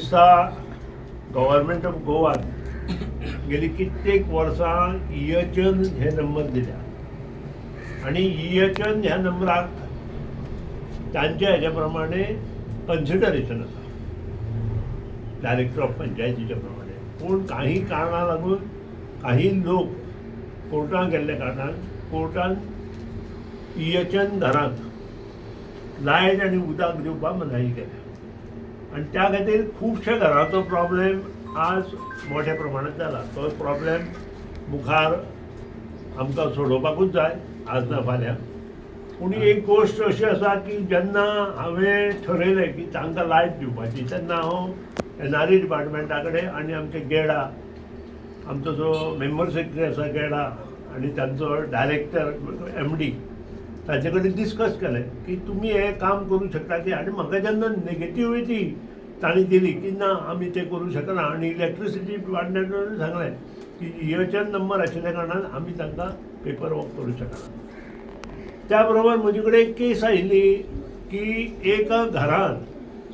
दिसता government of गोवान गेली कित्येक वर्सां EHN हे नंबर दिल्या आणि EHN ह्या नंबराक तांच्या हेच्या प्रमाणे कन्सिडरेशन आसा डायरेक्टर ऑफ पंचायतीच्या प्रमाणे. पूण काही कारणां लागून काही लोक कोर्टाक गेल्ल्या कारणान कोर्टान EHN घरांक लायट आनी उदक दिवपाक मनाई केल्या आणि त्या खातीर खुबशे घरांचो प्रॉब्लेम आज मोठ्या प्रमाणात जाला. तो प्रॉब्लेम मुखार आमकां सोडोवपाकूच जाय आज ना फाल्यां. पूण एक गोश्ट अशी आसा की जेन्ना हांवें ठरयलें की तांकां लायट दिवपाची तेन्ना हांव NRE डिपार्टमेंटा कडेन आनी आमचे गेडा आमचो जो मेंबर सेक्रेटरी आसा गेडा आनी तांचो डायरेक्टर MD ताचे कडेन डिस्कस केलें की तुमी हें काम करूं शकता की. आनी म्हाका जेन्ना नेगेटिविटी तांणी दिली की ना आमी तें करूं शकना आनी इलेक्ट्रिसिटी डिपार्टमेंटान सांगलें की EHN नंबर आशिल्ल्या कारणान आमी तांकां पेपर वर्क करूं शकना. त्या बरोबर म्हजे कडेन एक केस आयिल्ली की एका घरान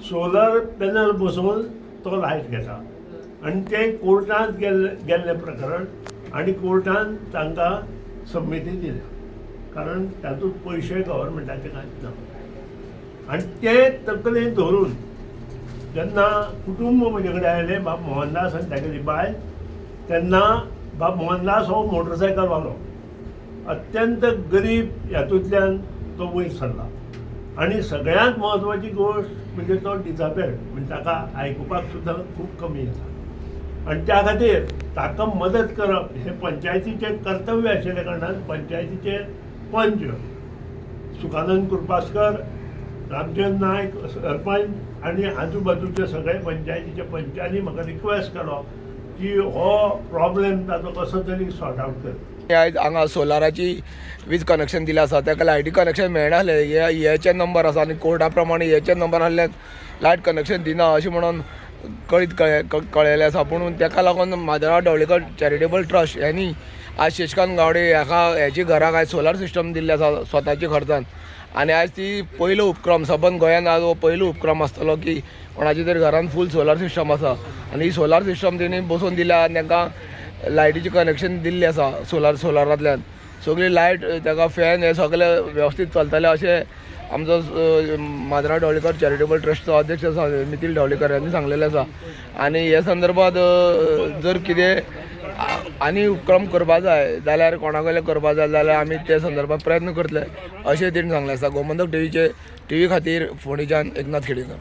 सोलर पॅनल बसोवन तो लायट घेता आनी तें कोर्टांत गेल्लें प्रकरण आनी कोर्टान तांकां संमती दिल्या कारण तातूंत पयशे गव्हर्मेंटाचे कांयच ना. आनी ते तकलेन धरून जेन्ना कुटुंब म्हजे कडेन आयलें बाब मोहनदास आनी तागेली बायल तेन्ना बाब मोहनदास हो मोटरसायकलवालो अत्यंत गरीब हातूंतल्यान तो वयर सरला आनी सगळ्यांत म्हत्वाची गोश्ट म्हणजे तो डिझाबेल्ड म्हणजे ताका आयकुपाक सुद्दां खूब कमी आसा आनी त्या खातीर ताका मदत करप हें पंचायतीचें कर्तव्य आशिल्ल्या कारणान पंचायतीचे पंच सुखानंद कृपास्कर, रामचंद्र नायक सरपंच आनी आजूबाजूचे सगळे पंचायतीचे पंचांनी म्हाका रिक्वेस्ट केलो की हो प्रॉब्लेम ताचो कसो तरी सॉर्ट आवट कर. आयज हांगा सोलाराची वीज कनेक्शन दिलें आसा ताका लायटी कनेक्शन मेळनासलें. हे EHN नंबर आसा आनी कोर्टा प्रमाणे EHN नंबर आसल्यान लायट कनेक्शन दिना अशें म्हणून कळयलें आसा. पूण ताका लागून माधवराव ढवळीकर चॅरिटेबल ट्रस्ट यांनी आज शशिकांत गावडे हेची घराक आयज सोलार सिस्टम दिल्लें आसा स्वताच्या खर्चान. आनी आयज ती पयलो उपक्रम सबंद गोंयांत आज हो पयलो उपक्रम आसतलो की कोणाच्या तरी घरान फूल सोलार सिस्टम आसा आनी ही सोलार सिस्टम तेणी बसोवन दिल्या आनी तांकां लायटीचें कनेक्शन दिल्लें आसा सोलारांतल्यान. सगळी लायट ताका फॅन हे सगळे वेवस्थीत चलतले अशें आमचो माधवराव ढवळीकर चॅरिटेबल ट्रस्टचो अध्यक्ष आसा नितीन ढवळीकर यांनी सांगलेलें आसा. आनी हे संदर्भांत जर कितें आनी उपक्रम करपा जाय जाल्यार कोणाकडेन करपा जाय जाल्यार आमी ते संदर्भांत प्रयत्न करतले अशें तेणी सांगलें आसा. गोमंतक TV खातीर फोंडेच्यान एकनाथ खेडेकर.